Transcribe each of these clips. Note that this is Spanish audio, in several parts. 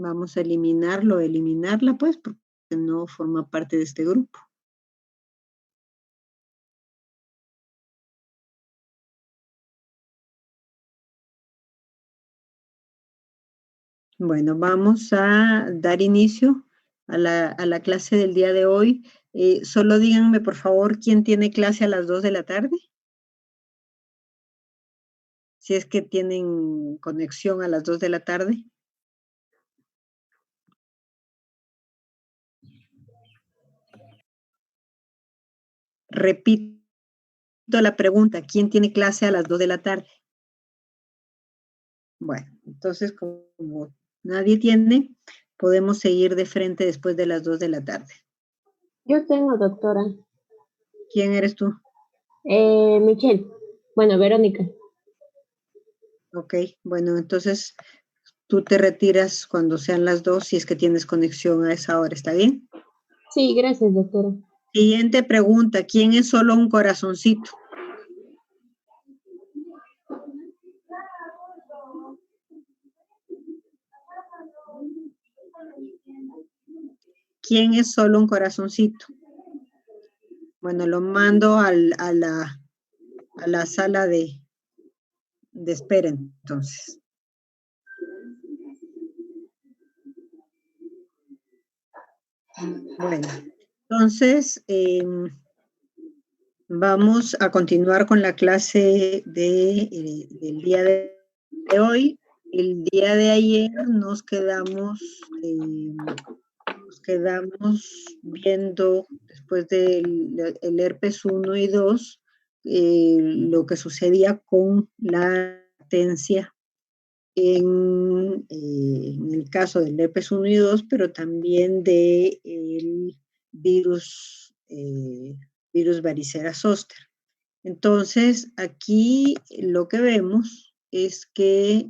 Vamos a eliminarlo, eliminarla, pues, porque no forma parte de este grupo. Bueno, vamos a dar inicio a la clase del día de hoy. Solo díganme, por favor, quién tiene clase a las 2 de la tarde, si es que tienen conexión a las 2 de la tarde. Repito la pregunta, ¿quién tiene clase a las 2 de la tarde? Bueno, entonces como nadie tiene, podemos seguir de frente después de las 2 de la tarde. Yo tengo, doctora. ¿Quién eres tú? Michelle. Bueno, Verónica. Ok, bueno, entonces tú te retiras cuando sean las 2 si es que tienes conexión a esa hora, ¿está bien? Sí, gracias, doctora. Siguiente pregunta, ¿quién es solo un corazoncito? ¿Quién es solo un corazoncito? Bueno, lo mando a la sala de espera, entonces. Bueno, entonces vamos a continuar con la clase del día de hoy. El día de ayer nos quedamos viendo, después del el herpes 1 y 2, lo que sucedía con la latencia en el caso del herpes 1 y 2, pero también del virus varicela zoster. Entonces, aquí lo que vemos es que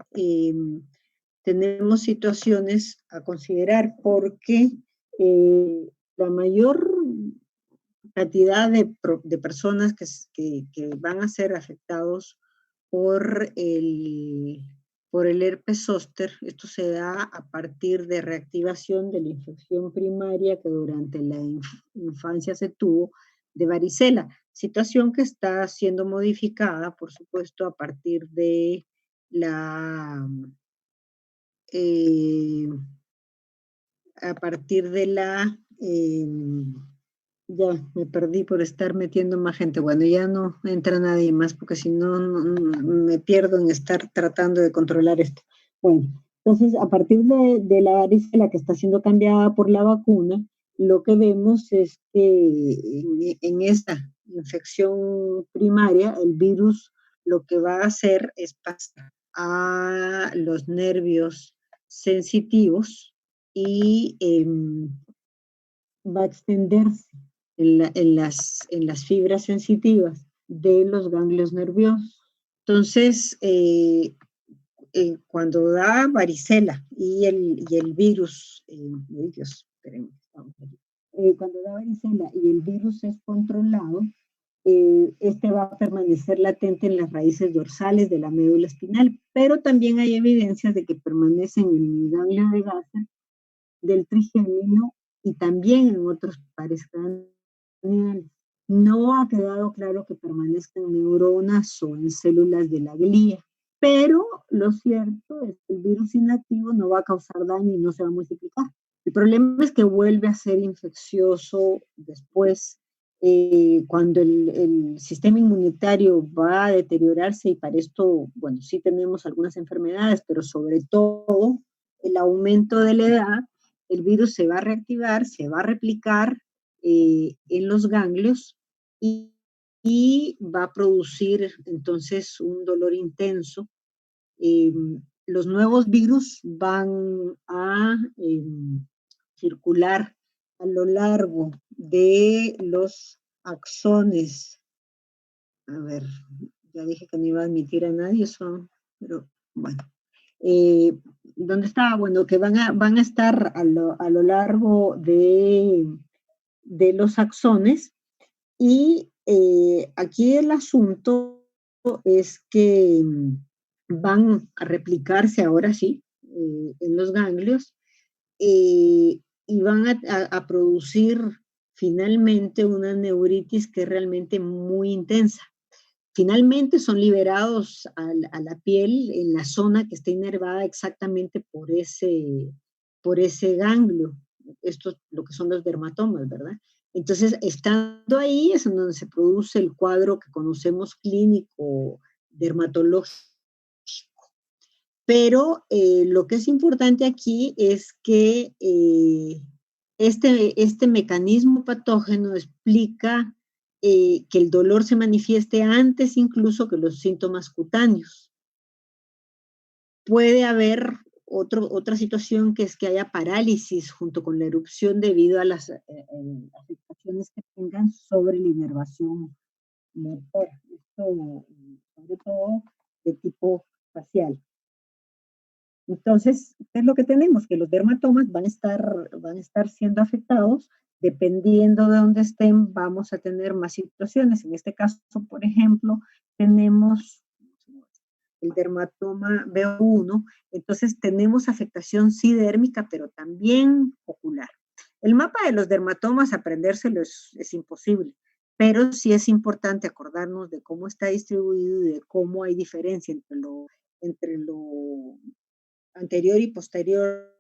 tenemos situaciones a considerar porque la mayor cantidad de personas que van a ser afectados por el herpes zóster, esto se da a partir de reactivación de la infección primaria que durante la infancia se tuvo de varicela, situación que está siendo modificada, por supuesto, a partir de la eh, ya me perdí por estar metiendo más gente. Bueno, ya no entra nadie más porque si no, me pierdo en estar tratando de controlar esto. Bueno, entonces a partir de la varicela que está siendo cambiada por la vacuna, lo que vemos es que en esta infección primaria, el virus lo que va a hacer es pasar a los nervios sensitivos y va a extenderse en las fibras sensitivas de los ganglios nerviosos. Entonces, cuando da varicela y el virus, Dios, cuando da varicela y el virus es controlado, este va a permanecer latente en las raíces dorsales de la médula espinal, pero también hay evidencias de que permanece en el ganglio de Gasa del trigémino y también en otros pares craneales. No ha quedado claro que permanezca en neuronas o en células de la glía, pero lo cierto es que el virus inactivo no va a causar daño y no se va a multiplicar. El problema es que vuelve a ser infeccioso después cuando el sistema inmunitario va a deteriorarse y para esto, bueno, sí tenemos algunas enfermedades, pero sobre todo el aumento de la edad, el virus se va a reactivar, se va a replicar en los ganglios y va a producir entonces un dolor intenso. Los nuevos virus van a circular a lo largo de los axones. A ver, ya dije que no iba a admitir a nadie, pero bueno. ¿Dónde estaba? Bueno, que van a estar a lo largo de los axones y aquí el asunto es que van a replicarse ahora sí en los ganglios y van a producir finalmente una neuritis que es realmente muy intensa. Finalmente son liberados a la piel en la zona que está inervada exactamente por ese ganglio. Esto es lo que son los dermatomas, ¿verdad? Entonces, estando ahí es en donde se produce el cuadro que conocemos clínico dermatológico. Pero lo que es importante aquí es que este mecanismo patógeno explica que el dolor se manifieste antes incluso que los síntomas cutáneos. Puede haber otra situación que es que haya parálisis junto con la erupción debido a las afectaciones que tengan sobre la inervación motora. Esto, sobre todo, de tipo facial. Entonces, ¿qué es lo que tenemos? Que los dermatomas van a estar siendo afectados. Dependiendo de dónde estén, vamos a tener más situaciones. En este caso, por ejemplo, tenemos el dermatoma B1, entonces tenemos afectación sidérmica, pero también ocular. El mapa de los dermatomas, aprendérselo es imposible, pero sí es importante acordarnos de cómo está distribuido y de cómo hay diferencia entre lo anterior y posterior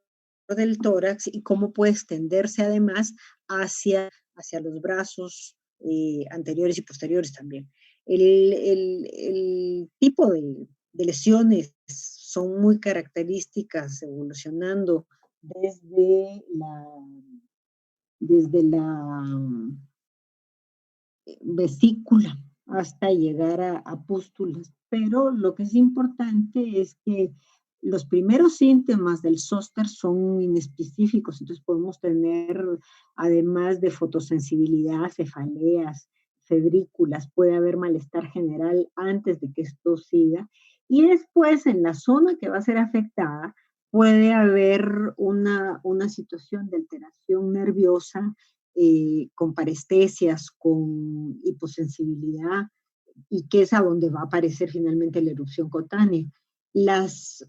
del tórax y cómo puede extenderse además hacia los brazos anteriores y posteriores también. El tipo de lesiones son muy características, evolucionando desde la vesícula hasta llegar a pústulas. Pero lo que es importante es que los primeros síntomas del zóster son inespecíficos, entonces podemos tener, además de fotosensibilidad, cefaleas, febrículas, puede haber malestar general antes de que esto siga, y después en la zona que va a ser afectada puede haber una situación de alteración nerviosa, con parestesias, con hiposensibilidad, y que es a donde va a aparecer finalmente la erupción cutánea.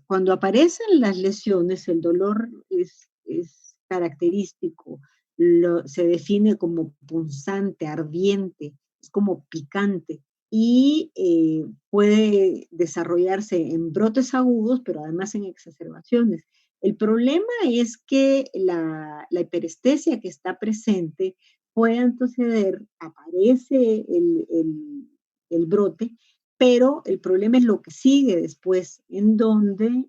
Cuando aparecen las lesiones, el dolor es característico, se define como punzante, ardiente, es como picante, y puede desarrollarse en brotes agudos, pero además en exacerbaciones. El problema es que la hiperestesia que está presente puede anteceder, aparece el brote, pero el problema es lo que sigue después, en donde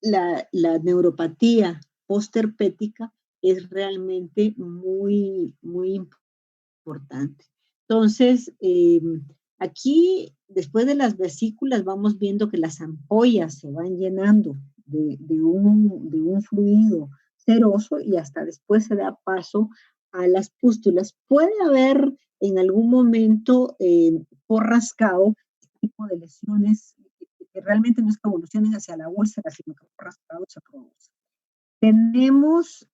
la neuropatía postherpética es realmente muy, muy importante. Entonces, aquí, después de las vesículas, vamos viendo que las ampollas se van llenando de un fluido seroso y hasta después se da paso a las pústulas. Puede haber en algún momento por rascado este tipo de lesiones que realmente no es que evolucionen hacia la úlcera, sino que por rascado se produce. Tenemos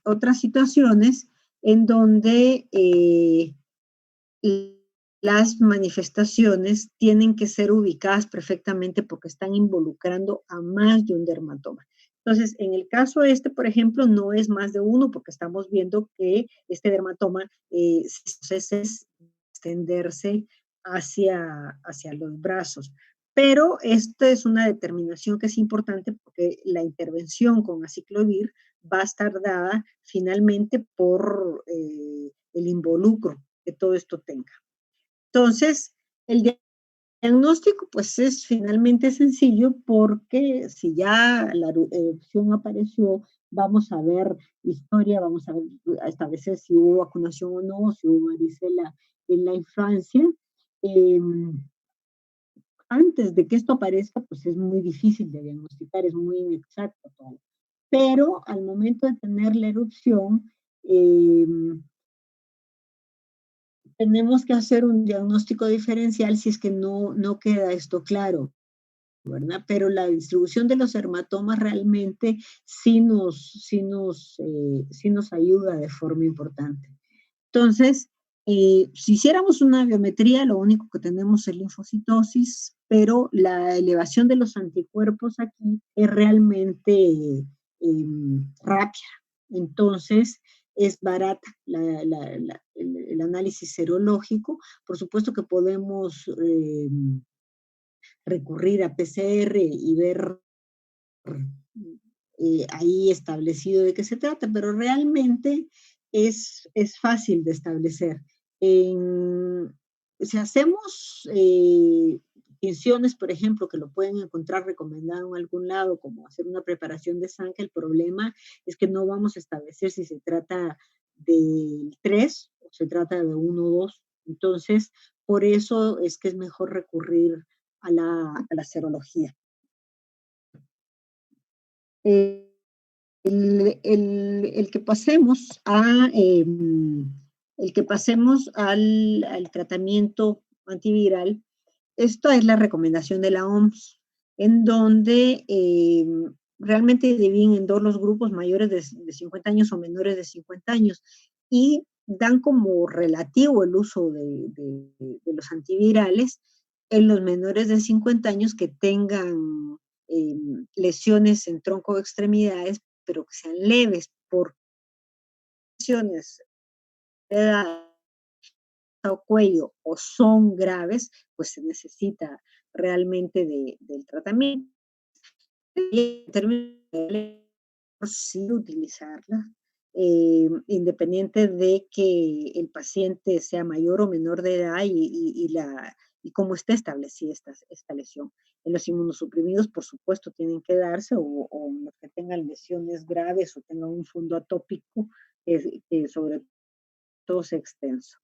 otras situaciones en donde las manifestaciones tienen que ser ubicadas perfectamente porque están involucrando a más de un dermatoma. Entonces, en el caso por ejemplo, no es más de uno porque estamos viendo que este dermatoma es extenderse hacia los brazos. Pero esta es una determinación que es importante porque la intervención con aciclovir va a estar dada finalmente por el involucro que todo esto tenga. Entonces, el diagnóstico pues es finalmente sencillo porque si ya la erupción apareció, vamos a ver historia, vamos a establecer si hubo vacunación o no, si hubo varicela en la infancia. Antes de que esto aparezca, pues es muy difícil de diagnosticar, es muy inexacto todo. Pero al momento de tener la erupción, tenemos que hacer un diagnóstico diferencial si es que no queda esto claro, ¿verdad? Pero la distribución de los hermatomas realmente sí nos ayuda de forma importante. Entonces, si hiciéramos una biometría, lo único que tenemos es linfocitosis, pero la elevación de los anticuerpos aquí es realmente rápida. Entonces, es barata el análisis serológico. Por supuesto que podemos recurrir a PCR y ver ahí establecido de qué se trata, pero realmente es fácil de establecer. Si hacemos tinciones, por ejemplo, que lo pueden encontrar recomendado en algún lado, como hacer una preparación de sangre, el problema es que no vamos a establecer si se trata del 3 o se trata de 1 o 2. Entonces, por eso es que es mejor recurrir a la serología. El que pasemos al tratamiento antiviral, esta es la recomendación de la OMS, en donde realmente dividen en dos los grupos, mayores de 50 años o menores de 50 años, y dan como relativo el uso de los antivirales en los menores de 50 años que tengan lesiones en tronco o extremidades, pero que sean leves, por lesiones de edad o cuello o son graves, pues se necesita realmente del tratamiento. Y en términos generales, sí utilizarla, independiente de que el paciente sea mayor o menor de edad y cómo esté establecida esta lesión. En los inmunosuprimidos, por supuesto, tienen que darse, o los que tengan lesiones graves o tengan un fondo atópico, sobre todo sea extenso.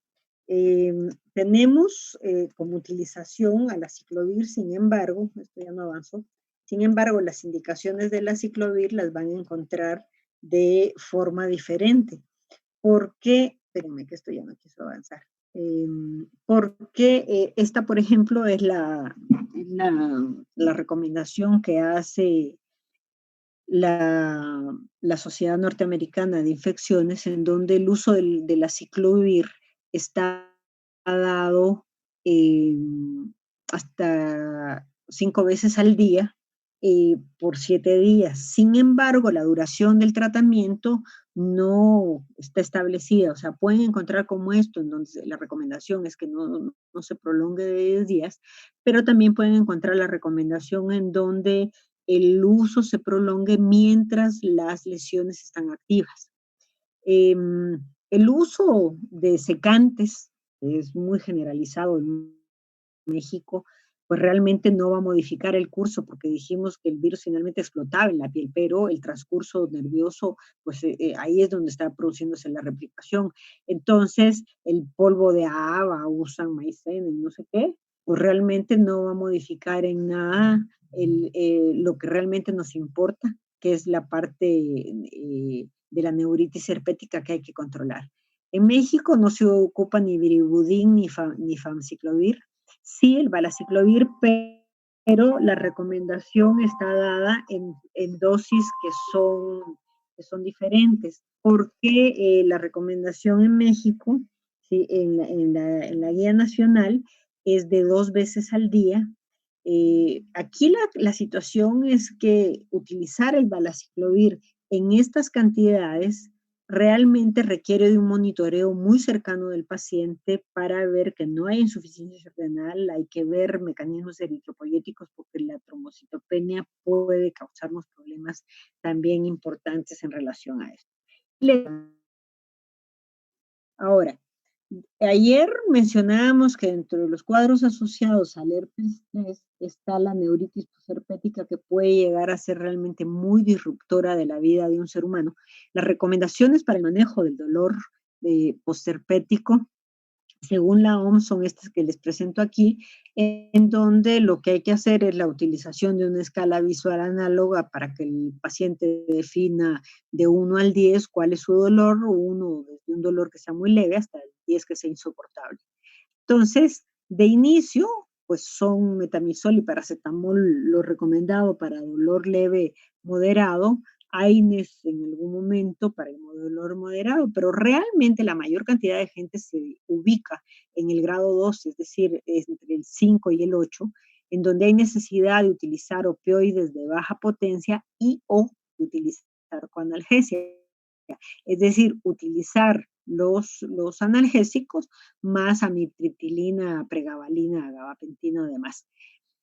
Tenemos como utilización a la ciclovir, sin embargo, esto ya no avanzó, sin embargo, las indicaciones de la ciclovir las van a encontrar de forma diferente, porque, espérenme que esto ya no quiso avanzar, porque esta, por ejemplo, es la recomendación que hace la Sociedad Norteamericana de Infecciones, en donde el uso de la ciclovir está dado hasta 5 veces al día por 7 días. Sin embargo, la duración del tratamiento no está establecida. O sea, pueden encontrar como esto, en donde la recomendación es que no se prolongue de 10 días, pero también pueden encontrar la recomendación en donde el uso se prolongue mientras las lesiones están activas. El uso de secantes es muy generalizado en México, pues realmente no va a modificar el curso, porque dijimos que el virus finalmente explotaba en la piel, pero el transcurso nervioso, pues ahí es donde está produciéndose la replicación. Entonces, el polvo de haba, usan maicena y no sé qué, pues realmente no va a modificar en nada lo que realmente nos importa, que es la parte de la neuritis herpética que hay que controlar. En México no se ocupa ni biribudín ni famciclovir, sí el valaciclovir, pero la recomendación está dada en dosis que son diferentes, porque la recomendación en México, ¿sí? En la guía nacional, es de 2 veces al día. Aquí la situación es que utilizar el valaciclovir en estas cantidades realmente requiere de un monitoreo muy cercano del paciente para ver que no hay insuficiencia renal, hay que ver mecanismos eritropoyéticos porque la trombocitopenia puede causarnos problemas también importantes en relación a esto. Ahora, ayer mencionábamos que dentro de los cuadros asociados al herpes 3 está la neuritis posherpética, que puede llegar a ser realmente muy disruptora de la vida de un ser humano. Las recomendaciones para el manejo del dolor posherpético, según la OMS, son estas que les presento aquí, en donde lo que hay que hacer es la utilización de una escala visual análoga para que el paciente defina de 1 al 10 cuál es su dolor, 1 desde un dolor que sea muy leve hasta el 10 que sea insoportable. Entonces, de inicio, pues son metamizol y paracetamol lo recomendado para dolor leve moderado, AINES en algún momento para el dolor moderado, pero realmente la mayor cantidad de gente se ubica en el grado 2, es decir, entre el 5 y el 8, en donde hay necesidad de utilizar opioides de baja potencia y o utilizar farmacoanalgesia, es decir, utilizar los analgésicos más amitriptilina, pregabalina, gabapentina y demás,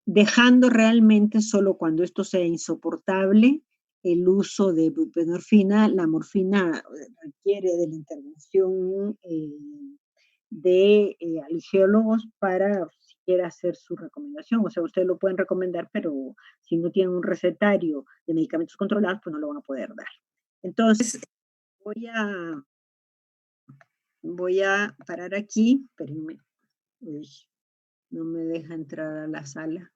dejando realmente solo cuando esto sea insoportable el uso de buprenorfina. La morfina requiere de la intervención de alergiólogos para siquiera hacer su recomendación. O sea, ustedes lo pueden recomendar, pero si no tienen un recetario de medicamentos controlados, pues no lo van a poder dar. Entonces, voy a parar aquí. Espérenme. Uy, no me deja entrar a la sala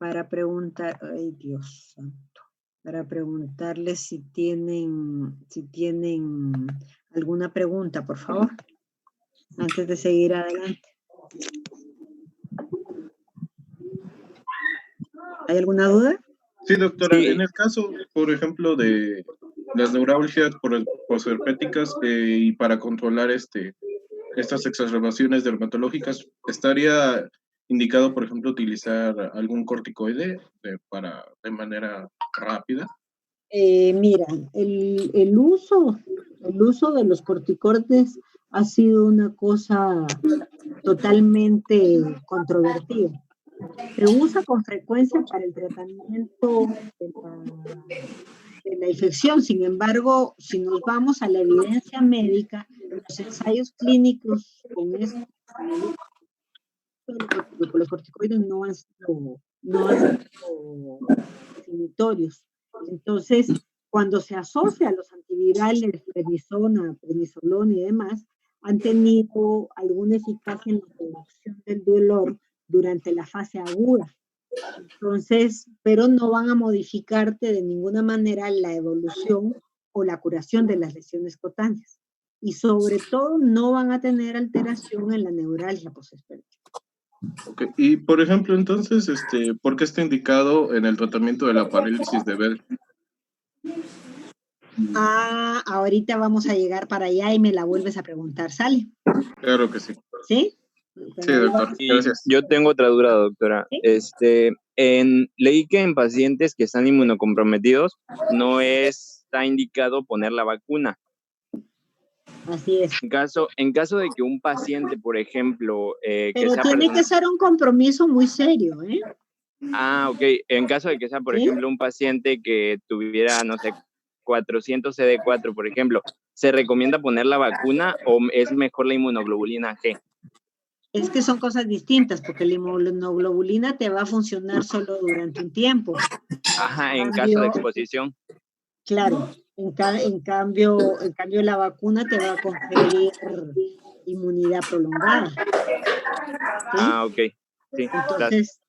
para preguntar. Ay, Dios santo. Para preguntarles si tienen alguna pregunta, por favor, antes de seguir adelante. ¿Hay alguna duda? Sí, doctora. Sí. En el caso, por ejemplo, de las neuralgias posherpéticas y para controlar estas exacerbaciones dermatológicas, ¿estaría indicado, por ejemplo, utilizar algún corticoide de manera rápida? Mira, el uso de los corticoides ha sido una cosa totalmente controvertida. Se usa con frecuencia para el tratamiento de la infección. Sin embargo, si nos vamos a la evidencia médica, los ensayos clínicos con los corticoides no han sido definitorios. Entonces, cuando se asocia a los antivirales, prednisona, prednisolona y demás, han tenido alguna eficacia en la reducción del dolor durante la fase aguda. Entonces, pero no van a modificarte de ninguna manera la evolución o la curación de las lesiones cutáneas. Y sobre todo, no van a tener alteración en la neuralgia posherpética. Okay. Y, por ejemplo, entonces, ¿por qué está indicado en el tratamiento de la parálisis de Bell? Ahorita vamos a llegar para allá y me la vuelves a preguntar, ¿sale? Claro que sí. ¿Sí? Sí, doctor. Y Gracias. yo tengo otra duda, doctora. ¿Sí? Leí que en pacientes que están inmunocomprometidos no está indicado poner la vacuna. Así es. En caso de que un paciente, por ejemplo, Pero tiene que ser un compromiso muy serio, ¿eh? Ok. En caso de que sea, por ¿Sí? ejemplo, un paciente que tuviera, no sé, 400 CD4, por ejemplo, ¿se recomienda poner la vacuna o es mejor la inmunoglobulina G? Es que son cosas distintas, porque la inmunoglobulina te va a funcionar solo durante un tiempo. Ajá, en caso de exposición. Claro, en cambio la vacuna te va a conferir inmunidad prolongada. ¿Sí? Ok. Sí, entonces,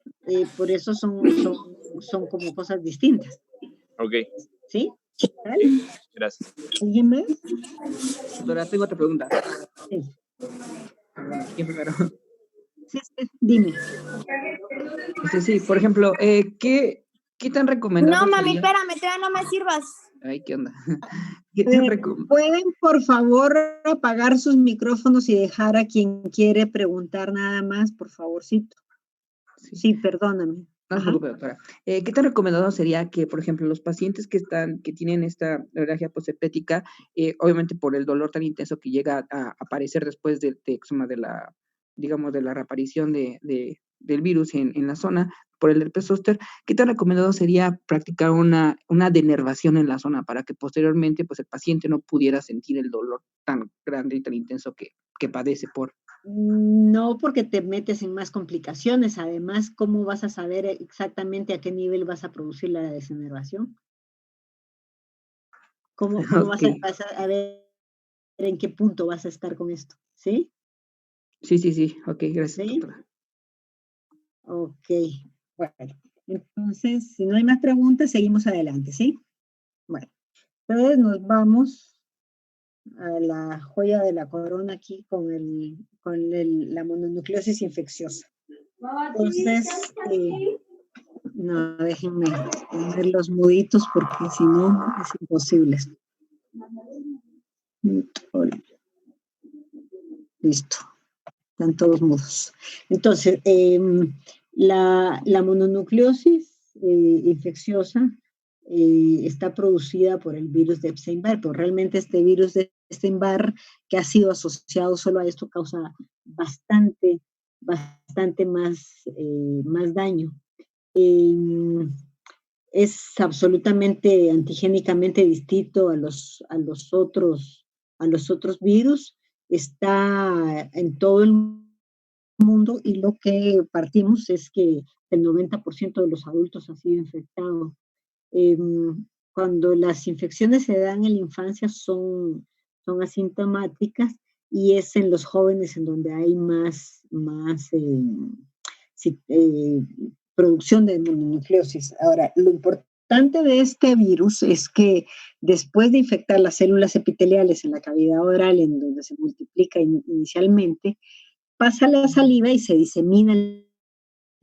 por eso son como cosas distintas. ok. ¿Sí? ¿Vale? Gracias. ¿Alguien más? Doctora, tengo otra pregunta. Sí. ¿Quién primero? Sí, dime. Sí, por ejemplo, ¿qué tan recomendado No, mami, sería? espérame, todavía no me sirvas. Ay, ¿qué onda? ¿Qué tan recomendado? ¿Pueden, por favor, apagar sus micrófonos y dejar a quien quiere preguntar nada más, por favorcito? Sí, perdóname. No se preocupe, doctora. ¿Qué tan recomendado sería que, por ejemplo, los pacientes que tienen esta neuralgia posherpética, obviamente por el dolor tan intenso que llega a aparecer después de la, digamos, de la reaparición del virus en la zona, por el herpes zóster, qué tan recomendado sería practicar una denervación en la zona para que posteriormente, pues, el paciente no pudiera sentir el dolor tan grande y tan intenso que padece por... No, porque te metes en más complicaciones. Además, ¿cómo vas a saber exactamente a qué nivel vas a producir la desenervación? ¿Cómo Okay. vas a ver en qué punto vas a estar con esto? ¿Sí? Sí. Ok, gracias, ¿Sí? doctora. Ok. Bueno, entonces, si no hay más preguntas, seguimos adelante, ¿sí? Bueno, entonces nos vamos a la joya de la corona aquí con la mononucleosis infecciosa. Entonces, no, déjenme poner los muditos porque si no es imposible. Listo, están todos mudos. Entonces, la mononucleosis infecciosa está producida por el virus de Epstein-Barr, pero realmente este virus de Epstein-Barr, que ha sido asociado solo a esto, causa bastante más daño. Es absolutamente antigénicamente distinto a los otros virus, está en todo el mundo, y lo que partimos es que el 90% de los adultos ha sido infectado. Cuando las infecciones se dan en la infancia son asintomáticas, y es en los jóvenes en donde hay más producción de mononucleosis. Ahora, lo importante de este virus es que después de infectar las células epiteliales en la cavidad oral, en donde se multiplica inicialmente, pasa a la saliva y se disemina el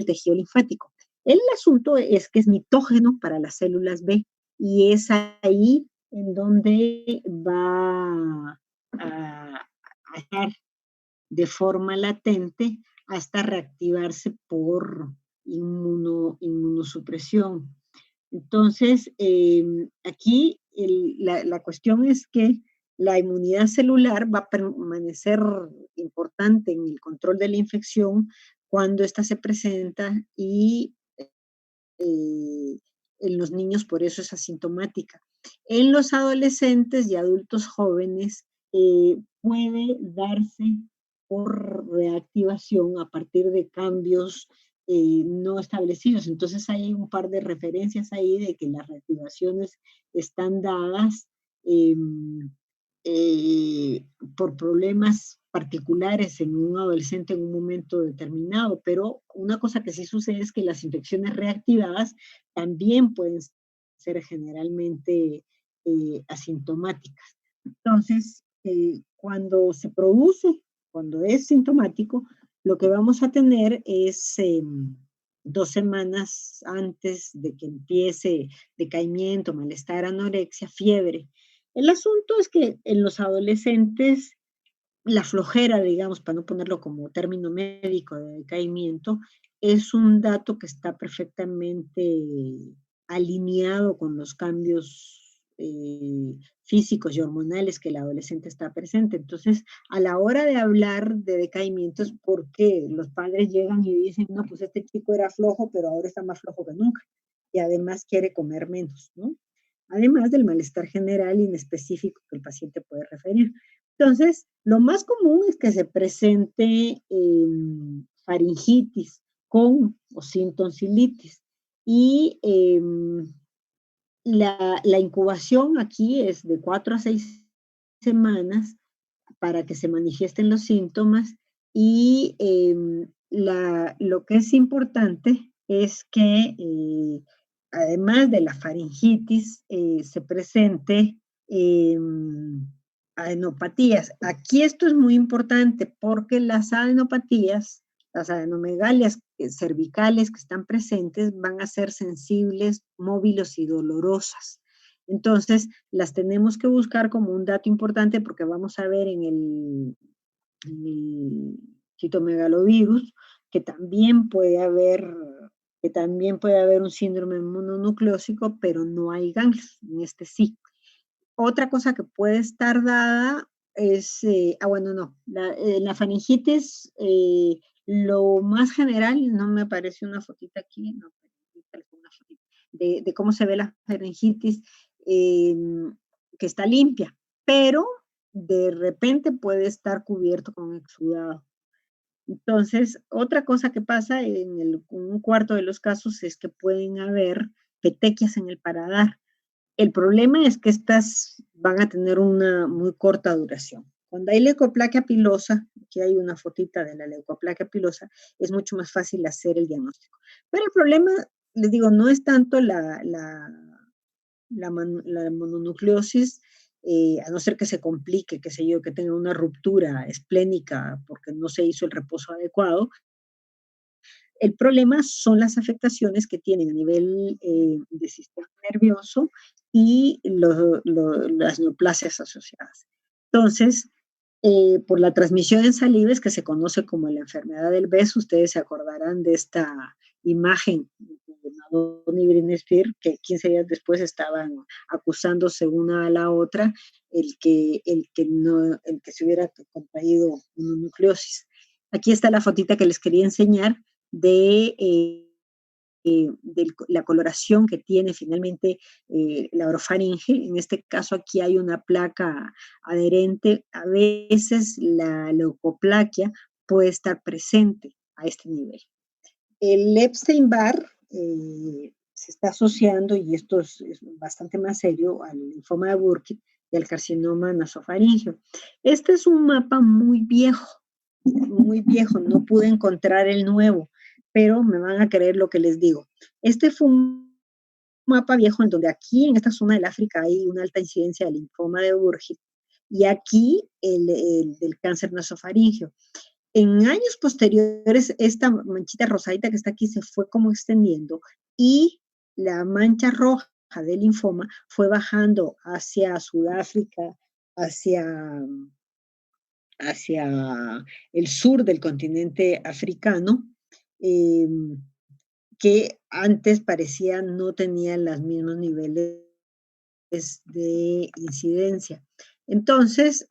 tejido linfático. El asunto es que es mitógeno para las células B, y es ahí en donde va a estar de forma latente hasta reactivarse por inmunosupresión. Entonces, aquí la cuestión es que la inmunidad celular va a permanecer importante en el control de la infección cuando ésta se presenta, y en los niños por eso es asintomática. En los adolescentes y adultos jóvenes puede darse por reactivación a partir de cambios no establecidos. Entonces hay un par de referencias ahí de que las reactivaciones están dadas por problemas particulares en un adolescente en un momento determinado, pero una cosa que sí sucede es que las infecciones reactivadas también pueden ser generalmente asintomáticas. Entonces, cuando es sintomático, lo que vamos a tener es 2 semanas antes de que empiece decaimiento, malestar, anorexia, fiebre. El asunto es que en los adolescentes la flojera, digamos, para no ponerlo como término médico de decaimiento, es un dato que está perfectamente alineado con los cambios físicos y hormonales que el adolescente está presente. Entonces, a la hora de hablar de decaimiento es porque los padres llegan y dicen, no, pues este chico era flojo, pero ahora está más flojo que nunca, y además quiere comer menos, ¿no? Además del malestar general inespecífico que el paciente puede referir. Entonces, lo más común es que se presente faringitis con o sin tonsilitis. Y la incubación aquí es de 4 a 6 semanas para que se manifiesten los síntomas, y lo que es importante es que además de la faringitis se presente adenopatías. Aquí esto es muy importante porque las adenopatías, las adenomegalias cervicales que están presentes van a ser sensibles, móviles y dolorosas. Entonces, las tenemos que buscar como un dato importante porque vamos a ver en el citomegalovirus que también puede haber un síndrome mononucleósico, pero no hay ganglios, en este sí. Otra cosa que puede estar dada es, la faringitis, lo más general, no me aparece una fotita aquí, no, una fotita de cómo se ve la faringitis, que está limpia, pero de repente puede estar cubierto con exudado. Entonces, otra cosa que pasa en un cuarto de los casos es que pueden haber petequias en el paladar. El problema es que estas van a tener una muy corta duración. Cuando hay leucoplaquia pilosa, aquí hay una fotita de la leucoplaquia pilosa, es mucho más fácil hacer el diagnóstico. Pero el problema, les digo, no es tanto la mononucleosis, a no ser que se complique, qué sé yo, que tenga una ruptura esplénica porque no se hizo el reposo adecuado. El problema son las afectaciones que tienen a nivel del sistema nervioso y las neoplasias asociadas. Entonces, por la transmisión en saliva, que se conoce como la enfermedad del beso, ustedes se acordarán de esta imagen de Donadón y Britney Spears, que 15 días después estaban acusándose una a la otra el que se hubiera contraído mononucleosis. Aquí está la fotita que les quería enseñar de la coloración que tiene finalmente la orofaringe. En este caso aquí hay una placa adherente. A veces la leucoplaquia puede estar presente a este nivel. El Epstein-Barr se está asociando, y esto es bastante más serio, al linfoma de Burkitt y al carcinoma nasofaríngeo. Este es un mapa muy viejo, no pude encontrar el nuevo, pero me van a creer lo que les digo. Este fue un mapa viejo en donde aquí, en esta zona del África, hay una alta incidencia de linfoma de Burkitt, y aquí del cáncer nasofaríngeo. En años posteriores, esta manchita rosadita que está aquí se fue como extendiendo, y la mancha roja del linfoma fue bajando hacia Sudáfrica, hacia el sur del continente africano, que antes parecía no tenían los mismos niveles de incidencia. Entonces,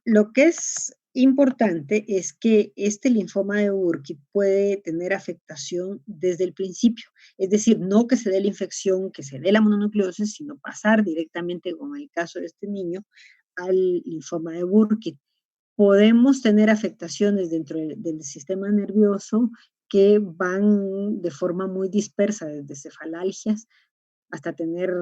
lo que es importante es que este linfoma de Burkitt puede tener afectación desde el principio, es decir, no que se dé la infección, que se dé la mononucleosis, sino pasar directamente, como en el caso de este niño, al linfoma de Burkitt. Podemos tener afectaciones dentro del sistema nervioso que van de forma muy dispersa, desde cefalalgias hasta tener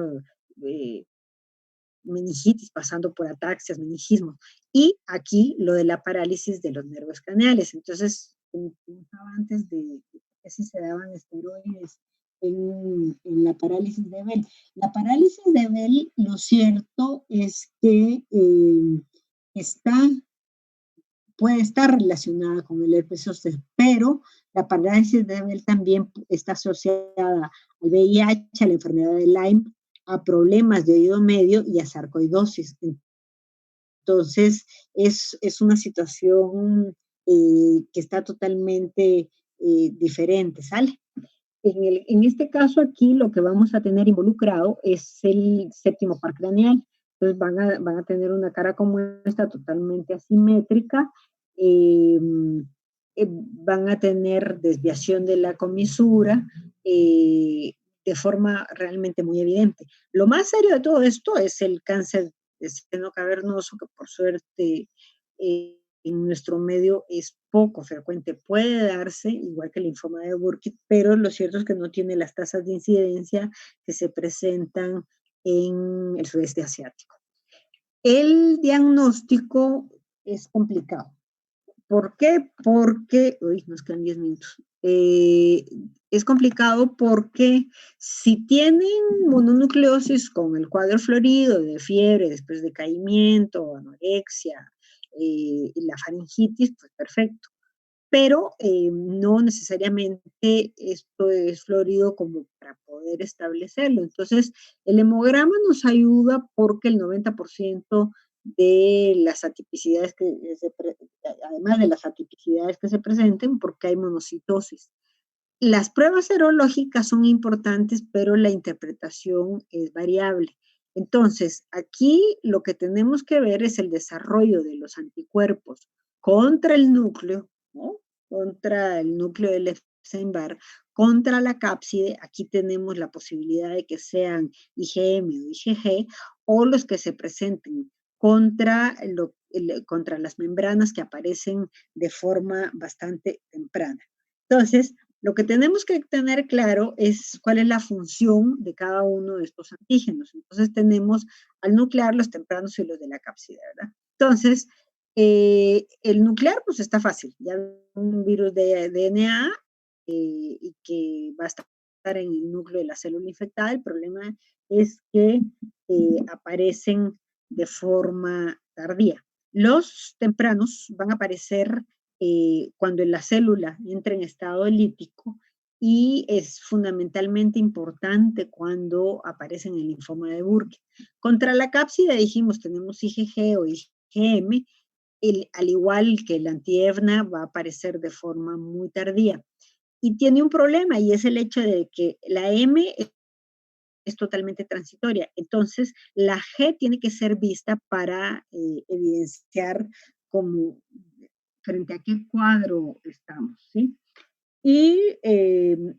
meningitis, pasando por ataxias, meningismo. Y aquí lo de la parálisis de los nervios craneales. Entonces, como comentaba antes de que si se daban esteroides en la parálisis de Bell. La parálisis de Bell, lo cierto es que puede estar relacionada con el herpes zóster, pero la parálisis de Bell también está asociada al VIH, a la enfermedad de Lyme, a problemas de oído medio y a sarcoidosis. Entonces, es una situación que está totalmente diferente, ¿sale? En este caso aquí, lo que vamos a tener involucrado es el séptimo par craneal. Entonces, van a tener una cara como esta, totalmente asimétrica. Van a tener desviación de la comisura, de forma realmente muy evidente. Lo más serio de todo esto es el cáncer de seno cavernoso, que por suerte en nuestro medio es poco frecuente. Puede darse, igual que el linfoma de Burkitt, pero lo cierto es que no tiene las tasas de incidencia que se presentan en el sudeste asiático. El diagnóstico es complicado. ¿Por qué? Porque, nos quedan 10 minutos. Es complicado porque si tienen mononucleosis con el cuadro florido de fiebre, después de decaimiento, anorexia, y la faringitis, pues perfecto. Pero no necesariamente esto es florido como para poder establecerlo. Entonces, el hemograma nos ayuda porque el 90% de las atipicidades además de las atipicidades que se presenten, porque hay monocitosis. Las pruebas serológicas son importantes, pero la interpretación es variable. Entonces, aquí lo que tenemos que ver es el desarrollo de los anticuerpos contra el núcleo, ¿no? Contra el núcleo del Epstein-Barr, contra la cápside. Aquí tenemos la posibilidad de que sean IgM o IgG, o los que se presenten contra las membranas que aparecen de forma bastante temprana. Entonces, lo que tenemos que tener claro es cuál es la función de cada uno de estos antígenos. Entonces, tenemos al nuclear, los tempranos y los de la cápside, ¿verdad? Entonces, el nuclear, pues está fácil. Ya un virus de DNA y que va a estar en el núcleo de la célula infectada. El problema es que aparecen de forma tardía. Los tempranos van a aparecer cuando la célula entra en estado lítico, y es fundamentalmente importante cuando aparece en el linfoma de Burkitt. Contra la cápside dijimos, tenemos IgG o IgM, al igual que el anti-EVNA va a aparecer de forma muy tardía. y tiene un problema, y es el hecho de que la M es totalmente transitoria. Entonces, la G tiene que ser vista para evidenciar como frente a qué cuadro estamos, ¿sí? Y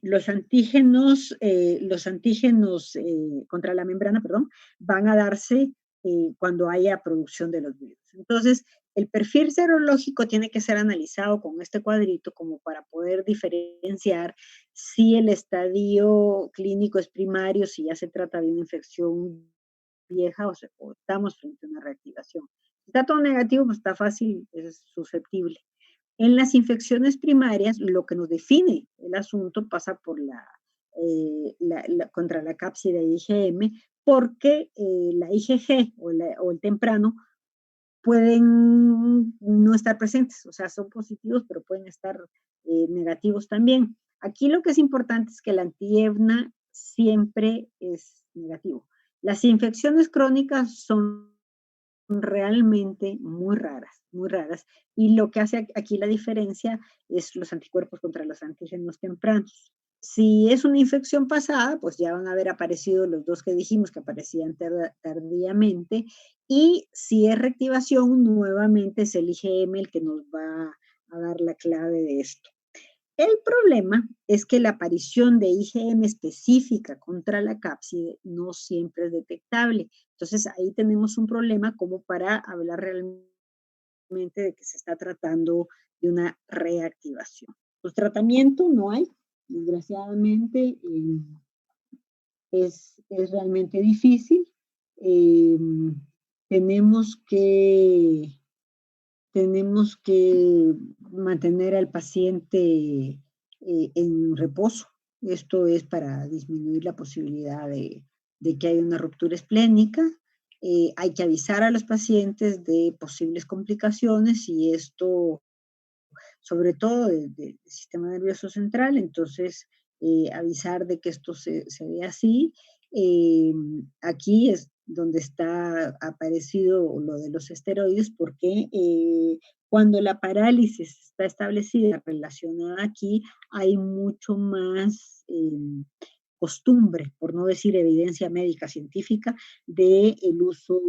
los antígenos contra la membrana, perdón, van a darse cuando haya producción de los virus. Entonces, el perfil serológico tiene que ser analizado con este cuadrito como para poder diferenciar si el estadio clínico es primario, si ya se trata de una infección vieja o estamos frente a una reactivación. Si está todo negativo, pues está fácil, es susceptible. En las infecciones primarias, lo que nos define el asunto pasa por contra la cápside IgM, porque la IgG o el temprano pueden no estar presentes, o sea, son positivos, pero pueden estar negativos también. Aquí lo que es importante es que el anti-EBNA siempre es negativo. Las infecciones crónicas son realmente muy raras. Y lo que hace aquí la diferencia es los anticuerpos contra los antígenos tempranos. Si es una infección pasada, pues ya van a haber aparecido los dos que dijimos que aparecían tardíamente. Y si es reactivación, nuevamente es el IgM el que nos va a dar la clave de esto. El problema es que la aparición de IgM específica contra la cápside no siempre es detectable. Entonces ahí tenemos un problema como para hablar realmente de que se está tratando de una reactivación. Pues tratamiento no hay, desgraciadamente es realmente difícil. Tenemos que mantener al paciente en reposo. Esto es para disminuir la posibilidad de que haya una ruptura esplénica. Hay que avisar a los pacientes de posibles complicaciones y esto, sobre todo del sistema nervioso central, entonces avisar de que esto se ve así. Aquí es donde está aparecido lo de los esteroides, porque cuando la parálisis está establecida, relacionada aquí, hay mucho más costumbre, por no decir evidencia médica científica, del uso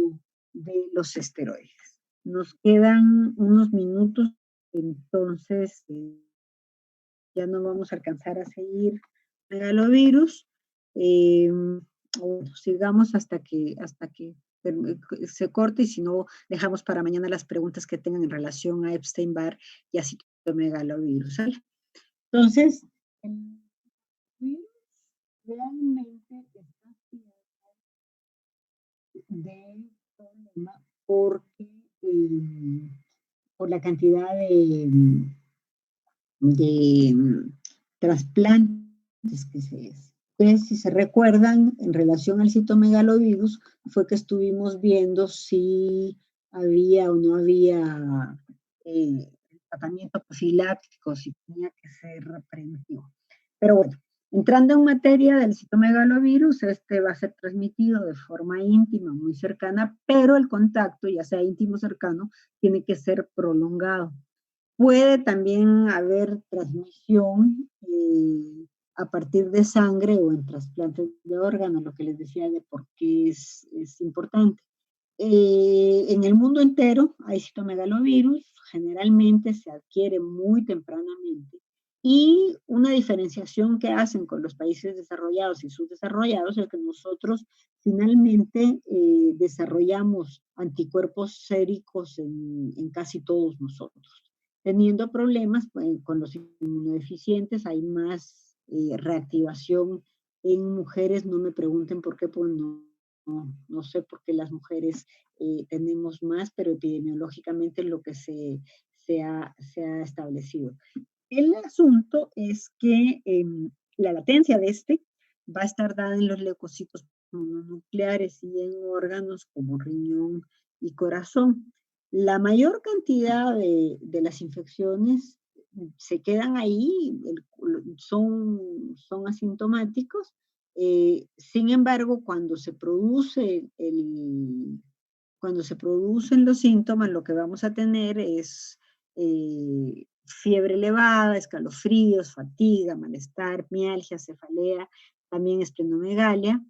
de los esteroides. Nos quedan unos minutos, entonces ya no vamos a alcanzar a seguir megalovirus. Sigamos hasta que se corte, y si no, dejamos para mañana las preguntas que tengan en relación a Epstein-Barr y a citomegalovirus, ¿sale? Entonces, el virus realmente está de problema porque por la cantidad de trasplantes que se es. Entonces, si se recuerdan, en relación al citomegalovirus, fue que estuvimos viendo si había o no había tratamiento profiláctico, si tenía que ser preventivo. Pero bueno, entrando en materia del citomegalovirus, este va a ser transmitido de forma íntima, muy cercana, pero el contacto, ya sea íntimo o cercano, tiene que ser prolongado. Puede también haber transmisión a partir de sangre o en trasplantes de órganos, lo que les decía de por qué es importante. En el mundo entero hay citomegalovirus, generalmente se adquiere muy tempranamente, y una diferenciación que hacen con los países desarrollados y subdesarrollados es que nosotros finalmente desarrollamos anticuerpos séricos en casi todos nosotros. Teniendo problemas con los inmunodeficientes, hay más reactivación en mujeres. No me pregunten por qué, pues no sé por qué las mujeres tenemos más, pero epidemiológicamente lo que se ha establecido. El asunto es que la latencia de este va a estar dada en los leucocitos mononucleares y en órganos como riñón y corazón. La mayor cantidad de las infecciones se quedan ahí, son asintomáticos. Sin embargo, cuando se producen los síntomas, lo que vamos a tener es fiebre elevada, escalofríos, fatiga, malestar, mialgia, cefalea, también esplenomegalia,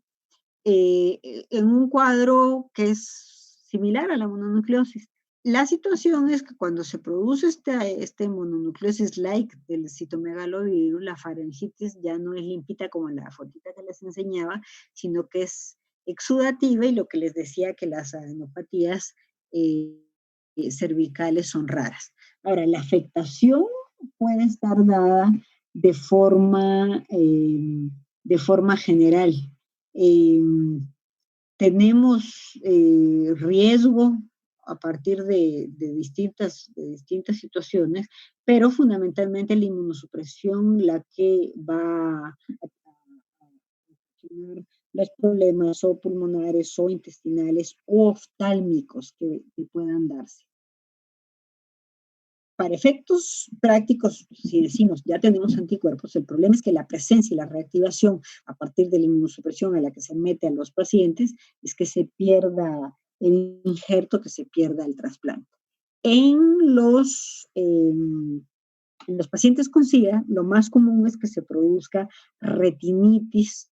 en un cuadro que es similar a la mononucleosis. La situación es que cuando se produce este mononucleosis-like del citomegalovirus, la faringitis ya no es limpita como en la fotita que les enseñaba, sino que es exudativa, y lo que les decía que las adenopatías cervicales son raras. Ahora, la afectación puede estar dada de forma general. Tenemos riesgo a partir de distintas situaciones, pero fundamentalmente la inmunosupresión la que va a solucionar los problemas o pulmonares o intestinales o oftálmicos que puedan darse. Para efectos prácticos, si decimos ya tenemos anticuerpos, el problema es que la presencia y la reactivación a partir de la inmunosupresión a la que se mete a los pacientes es que se pierda el injerto, que se pierda el trasplante. En los pacientes con SIDA, lo más común es que se produzca retinitis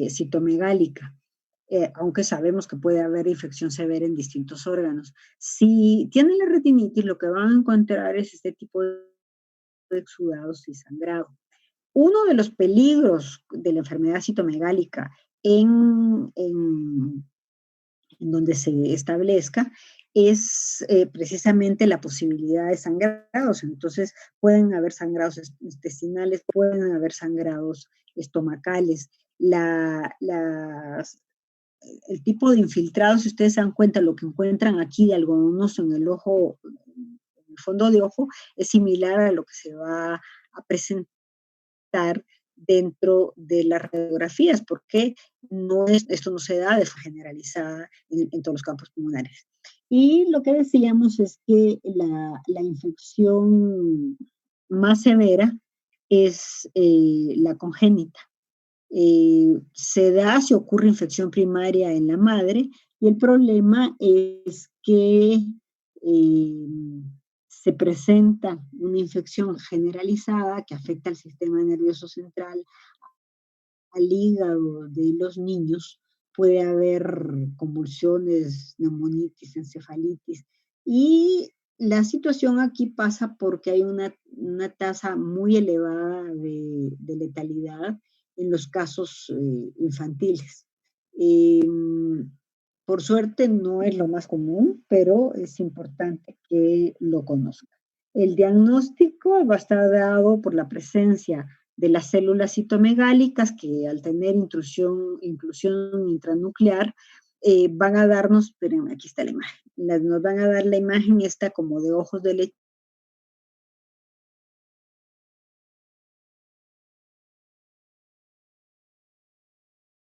citomegálica. Aunque sabemos que puede haber infección severa en distintos órganos. Si tienen la retinitis, lo que van a encontrar es este tipo de exudados y sangrado. Uno de los peligros de la enfermedad citomegálica en donde se establezca es precisamente la posibilidad de sangrados. Entonces, pueden haber sangrados intestinales, pueden haber sangrados estomacales. El tipo de infiltrado, si ustedes se dan cuenta, lo que encuentran aquí de algodonoso en el ojo, en el fondo de ojo, es similar a lo que se va a presentar dentro de las radiografías, porque esto no se da de forma generalizada en todos los campos pulmonares. Y lo que decíamos es que la infección más severa es la congénita. Se da si ocurre infección primaria en la madre, y el problema es que se presenta una infección generalizada que afecta al sistema nervioso central, al hígado de los niños. Puede haber convulsiones, neumonitis, encefalitis, y la situación aquí pasa porque hay una tasa muy elevada de letalidad en los casos infantiles. Por suerte no es lo más común, pero es importante que lo conozcan. El diagnóstico va a estar dado por la presencia de las células citomegálicas que al tener inclusión intranuclear van a darnos, esperen, aquí está la imagen, nos van a dar la imagen esta como de ojos de